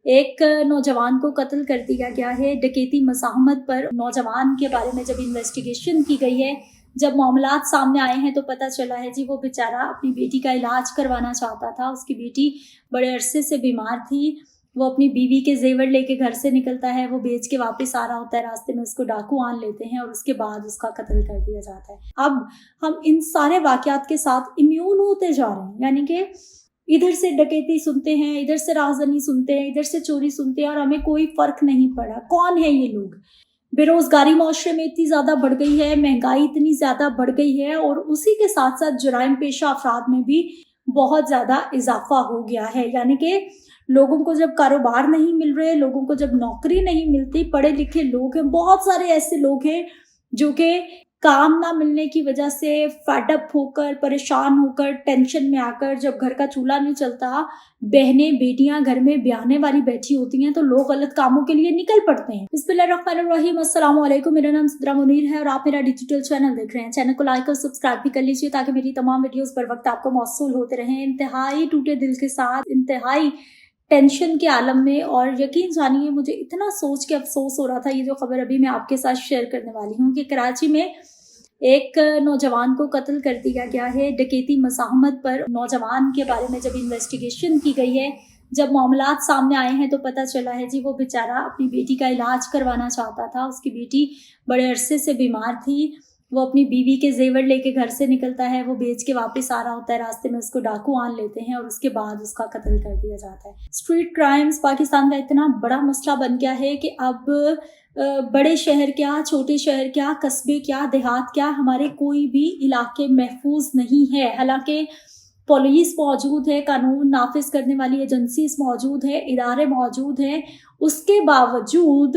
एक नौजवान को कत्ल कर दिया गया है। डकैती मज़ाहमत पर नौजवान के बारे में जब इन्वेस्टिगेशन की गई है, जब मामलात सामने आए हैं तो पता चला है जी वो बेचारा अपनी बेटी का इलाज करवाना चाहता था। उसकी बेटी बड़े अरसे से बीमार थी। वो अपनी बीवी के जेवर लेके घर से निकलता है, वो बेच के वापस आ रहा होता है, रास्ते में उसको डाकू आन लेते हैं और उसके बाद उसका कत्ल कर दिया जाता है। अब हम इन सारे वाक़यात के साथ इम्यून होते जा रहे हैं, यानी कि इधर से डकैती सुनते हैं, इधर से राहज़नी सुनते हैं, इधर से चोरी सुनते हैं और हमें कोई फ़र्क नहीं पड़ा। कौन है ये लोग? बेरोज़गारी माशरे में इतनी ज़्यादा बढ़ गई है, महंगाई इतनी ज़्यादा बढ़ गई है और उसी के साथ साथ जुराइम पेशा अफराद में भी बहुत ज़्यादा इजाफा हो गया है। यानी कि लोगों को जब कारोबार नहीं मिल रहे, लोगों को जब नौकरी नहीं मिलती, पढ़े लिखे लोग हैं, बहुत सारे ऐसे लोग हैं जो कि काम ना मिलने की वजह से फेड अप होकर, परेशान होकर, टेंशन में आकर, जब घर का चूल्हा नहीं चलता, बहनें बेटियां घर में ब्याहने वाली बैठी होती हैं तो लोग गलत कामों के लिए निकल पड़ते हैं। बिस्मिल्लाहिर्रहमानिर्रहीम, अस्सलाम वालेकुम। मेरा नाम सिद्रा मुनीर है और आप मेरा डिजिटल चैनल देख रहे हैं। चैनल को लाइक और सब्सक्राइब भी कर लीजिए ताकि मेरी तमाम वीडियोस पर वक्त आपको मौसूल होते रहें। इंतहाई टूटे दिल के साथ, इंतहाई टेंशन के आलम में, और यकीन जानिए मुझे इतना सोच के अफसोस हो रहा था ये जो खबर अभी मैं आपके साथ शेयर करने वाली हूँ कि कराची में एक नौजवान को कत्ल कर दिया गया है। डकैती मज़ाहमत पर नौजवान के बारे में जब इन्वेस्टिगेशन की गई है, जब मामलात सामने आए हैं तो पता चला है जी वो बेचारा अपनी बेटी का इलाज करवाना चाहता था। उसकी बेटी बड़े अरसे से बीमार थी। वो अपनी बीवी के जेवर लेके घर से निकलता है, वो बेच के वापस आ रहा होता है, रास्ते में उसको डाकू आन लेते हैं और उसके बाद उसका कत्ल कर दिया जाता है। स्ट्रीट क्राइम्स पाकिस्तान का इतना बड़ा मसला बन गया है कि अब बड़े शहर क्या, छोटे शहर क्या, कस्बे क्या, देहात क्या, हमारे कोई भी इलाके महफूज नहीं है। हालांकि पुलिस मौजूद है, कानून नाफिज करने वाली एजेंसीज मौजूद है, इदारे मौजूद हैं, उसके बावजूद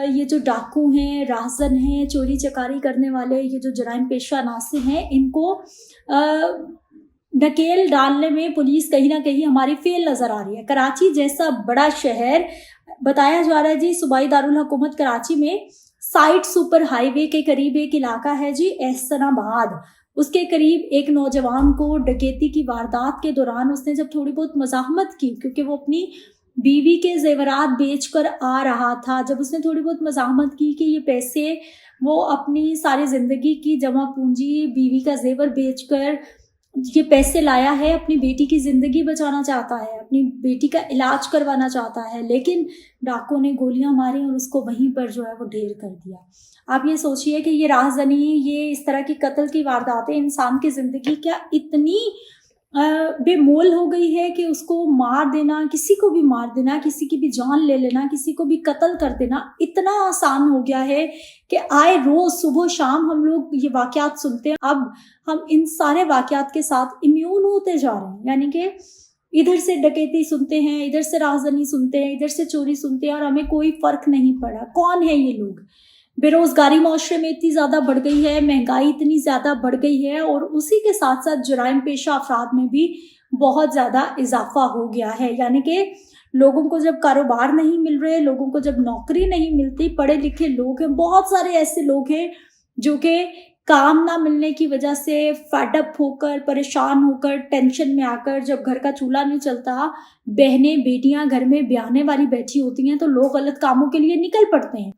ये जो डाकू हैं, राहज़न हैं, चोरी चकारी करने वाले, ये जो जराइम पेशा नासिर हैं, इनको नकेल डालने में पुलिस कहीं ना कहीं हमारी फेल नज़र आ रही है। कराची जैसा बड़ा शहर, बताया जा रहा है जी सूबाई दारुल हुकूमत कराची में साइट सुपर हाईवे के करीब एक इलाका है जी एहसनाबाद, उसके करीब एक नौजवान को डकैती की वारदात के दौरान उसने जब थोड़ी बहुत मज़ाहमत की, क्योंकि वो अपनी बीवी के जेवरात बेचकर आ रहा था, जब उसने थोड़ी बहुत मज़ाहमत की कि ये पैसे वो अपनी सारी ज़िंदगी की जमा पूंजी बीवी का जेवर बेचकर ये पैसे लाया है, अपनी बेटी की ज़िंदगी बचाना चाहता है, अपनी बेटी का इलाज करवाना चाहता है, लेकिन डाकुओं ने गोलियां मारी और उसको वहीं पर जो है वो ढेर कर दिया। आप ये सोचिए कि ये राहज़नी, ये इस तरह की कत्ल की वारदातें इंसान की ज़िंदगी क्या इतनी बेमोल हो गई है कि उसको मार देना, किसी को भी मार देना, किसी की भी जान ले लेना, किसी को भी कत्ल कर देना इतना आसान हो गया है कि आए रोज़ सुबह शाम हम लोग ये वाक़यात सुनते हैं। अब हम इन सारे वाक़यात के साथ इम्यून होते जा रहे हैं, यानी कि इधर से डकैती सुनते हैं, इधर से राहज़नी सुनते हैं, इधर से चोरी सुनते हैं और हमें कोई फ़र्क नहीं पड़ा। कौन है ये लोग? बेरोज़गारी माशरे में इतनी ज़्यादा बढ़ गई है, महंगाई इतनी ज़्यादा बढ़ गई है और उसी के साथ साथ जुराइम पेशा अफराद में भी बहुत ज़्यादा इजाफा हो गया है। यानी कि लोगों को जब कारोबार नहीं मिल रहे, लोगों को जब नौकरी नहीं मिलती, पढ़े लिखे लोग हैं, बहुत सारे ऐसे लोग हैं जो कि काम ना मिलने की वजह से फेड अप होकर, परेशान होकर, टेंशन में आकर, जब घर का चूल्हा नहीं चलता, बहनें बेटियां घर में ब्याहने वाली बैठी होती हैं तो लोग गलत कामों के लिए निकल पड़ते हैं।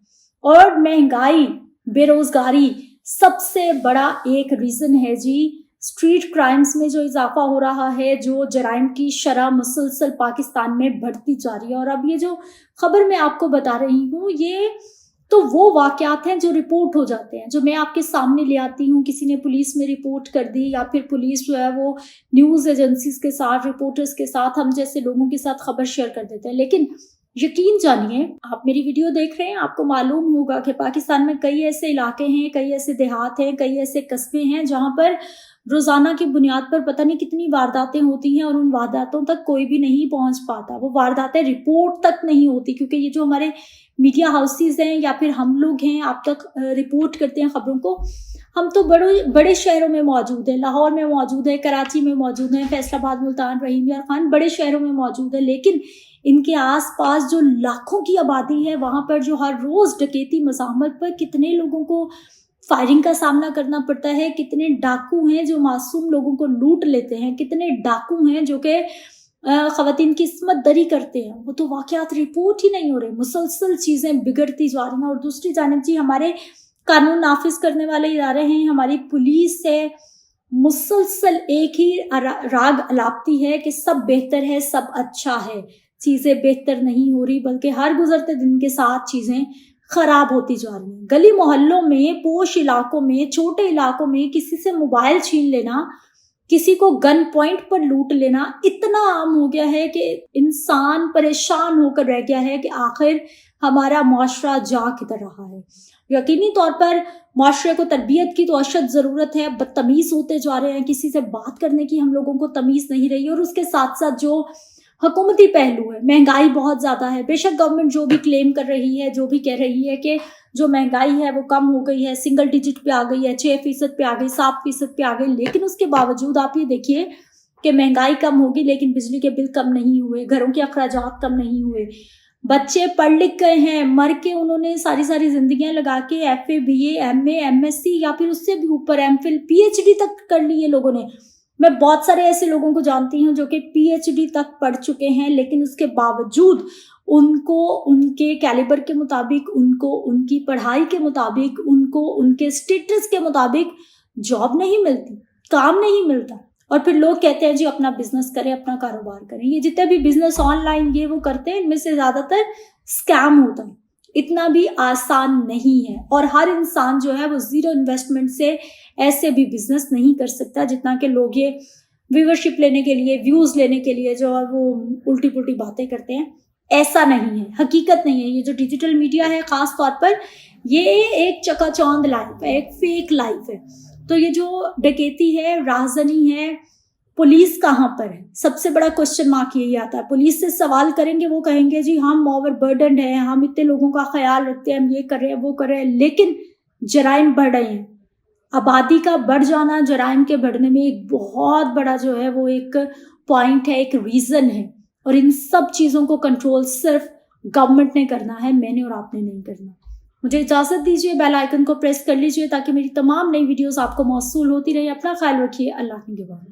और महंगाई, बेरोजगारी सबसे बड़ा एक रीज़न है जी। स्ट्रीट क्राइम्स में जो इजाफा हो रहा है, जो जराइम की शरह मुसलसल पाकिस्तान में बढ़ती जा रही है। और अब ये जो खबर मैं आपको बता रही हूँ, ये तो वो वाक़यात हैं जो रिपोर्ट हो जाते हैं, जो मैं आपके सामने ले आती हूँ। किसी ने पुलिस में रिपोर्ट कर दी या फिर पुलिस जो है वो न्यूज़ एजेंसीज के साथ, रिपोर्टर्स के साथ, हम जैसे लोगों के साथ खबर शेयर कर देते हैं। लेकिन यकीन जानिए, आप मेरी वीडियो देख रहे हैं, आपको मालूम होगा कि पाकिस्तान में कई ऐसे इलाके हैं, कई ऐसे देहात हैं, कई ऐसे कस्बे हैं जहां पर रोजाना की बुनियाद पर पता नहीं कितनी वारदातें होती हैं और उन वारदातों तक कोई भी नहीं पहुंच पाता। वो वारदातें रिपोर्ट तक नहीं होती क्योंकि ये जो हमारे मीडिया हाउसेज हैं या फिर हम लोग हैं, आप तक रिपोर्ट करते हैं खबरों को। हम तो बड़े बड़े शहरों में मौजूद है, लाहौर में मौजूद है, कराची में मौजूद है, फैसलाबाद, मुल्तान, रहीम यार खान, बड़े शहरों में मौजूद है। लेकिन इनके आसपास जो लाखों की आबादी है, वहां पर जो हर रोज डकैती मज़ाहमत पर कितने लोगों को फायरिंग का सामना करना पड़ता है, कितने डाकू हैं जो मासूम लोगों को लूट लेते हैं, कितने डाकू हैं जो कि ख़वातीन की इस्मत दरी करते हैं, वो तो वाक़यात रिपोर्ट ही नहीं हो रहे, मुसलसल चीज़ें बिगड़ती जा रही हैं। और दूसरी जानिब जी हमारे कानून नाफिज करने वाले इदारे हैं, हमारी पुलिस है, मुसलसल एक ही राग अलापती है कि सब बेहतर है, सब अच्छा है। चीज़ें बेहतर नहीं हो रही, बल्कि हर गुजरते दिन के साथ चीज़ें खराब होती जा रही हैं। गली मोहल्लों में, पोश इलाकों में, छोटे इलाकों में किसी से मोबाइल छीन लेना, किसी को गन पॉइंट पर लूट लेना इतना आम हो गया है कि इंसान परेशान होकर रह गया है कि आखिर हमारा मुआशरा जा किधर रहा है। यकीनी तौर पर मुआशरे को तरबियत की तो अशद ज़रूरत है। बदतमीज़ होते जा रहे हैं, किसी से बात करने की हम लोगों को तमीज़ नहीं रही। और उसके साथ साथ जो हुकूमती पहलू है, महंगाई बहुत ज़्यादा है। बेशक गवर्नमेंट जो भी क्लेम कर रही है, जो भी कह रही है कि जो महंगाई है वो कम हो गई है, सिंगल डिजिट पे आ गई है, 6% पे आ गई, 7% पे आ गई, लेकिन उसके बावजूद आप ये देखिए कि महंगाई कम होगी लेकिन बिजली के बिल कम नहीं हुए, घरों के अखराजात कम नहीं हुए। बच्चे पढ़ लिख गए हैं, मर के उन्होंने सारी जिंदगियां लगा के FA BA MA MSc या फिर उससे भी ऊपर MPhil PhD तक कर ली है लोगों ने। मैं बहुत सारे ऐसे लोगों को जानती हूँ जो कि PhD तक पढ़ चुके हैं, लेकिन उसके बावजूद उनको उनके कैलिबर के मुताबिक, उनको उनकी पढ़ाई के मुताबिक, उनको उनके स्टेटस के मुताबिक जॉब नहीं मिलती, काम नहीं मिलता। और फिर लोग कहते हैं जी अपना बिजनेस करें, अपना कारोबार करें। ये जितने भी बिजनेस ऑनलाइन ये वो करते हैं, इनमें से ज़्यादातर स्कैम होता है। इतना भी आसान नहीं है। और हर इंसान जो है वो ज़ीरो इन्वेस्टमेंट से ऐसे भी बिजनेस नहीं कर सकता जितना कि लोग ये व्यूवरशिप लेने के लिए, व्यूज़ लेने के लिए जो है वो उल्टी पुल्टी बातें करते हैं। ऐसा नहीं है, हकीकत नहीं है। ये जो डिजिटल मीडिया है ख़ास तौर पर, ये एक चकाचौंध लाइफ है, एक फेक लाइफ है। तो ये जो डकैती है, राहज़नी है, पुलिस कहाँ पर है? सबसे बड़ा क्वेश्चन मार्क यही आता है। पुलिस से सवाल करेंगे, वो कहेंगे जी हम ओवरबर्डन्ड हैं, हम इतने लोगों का ख्याल रखते हैं, हम ये कर रहे हैं, वो कर रहे हैं, लेकिन जराइम बढ़ रहे हैं। आबादी का बढ़ जाना जराइम के बढ़ने में एक बहुत बड़ा जो है वो एक पॉइंट है, एक रीज़न है। और इन सब चीज़ों को कंट्रोल सिर्फ गवर्नमेंट ने करना है, मैंने और आपने नहीं करना। मुझे इजाज़त दीजिए, बेल आइकन को प्रेस कर लीजिए ताकि मेरी तमाम नई वीडियोस आपको मौसूल होती रहे। अपना ख्याल रखिए, अल्लाह के हवाले।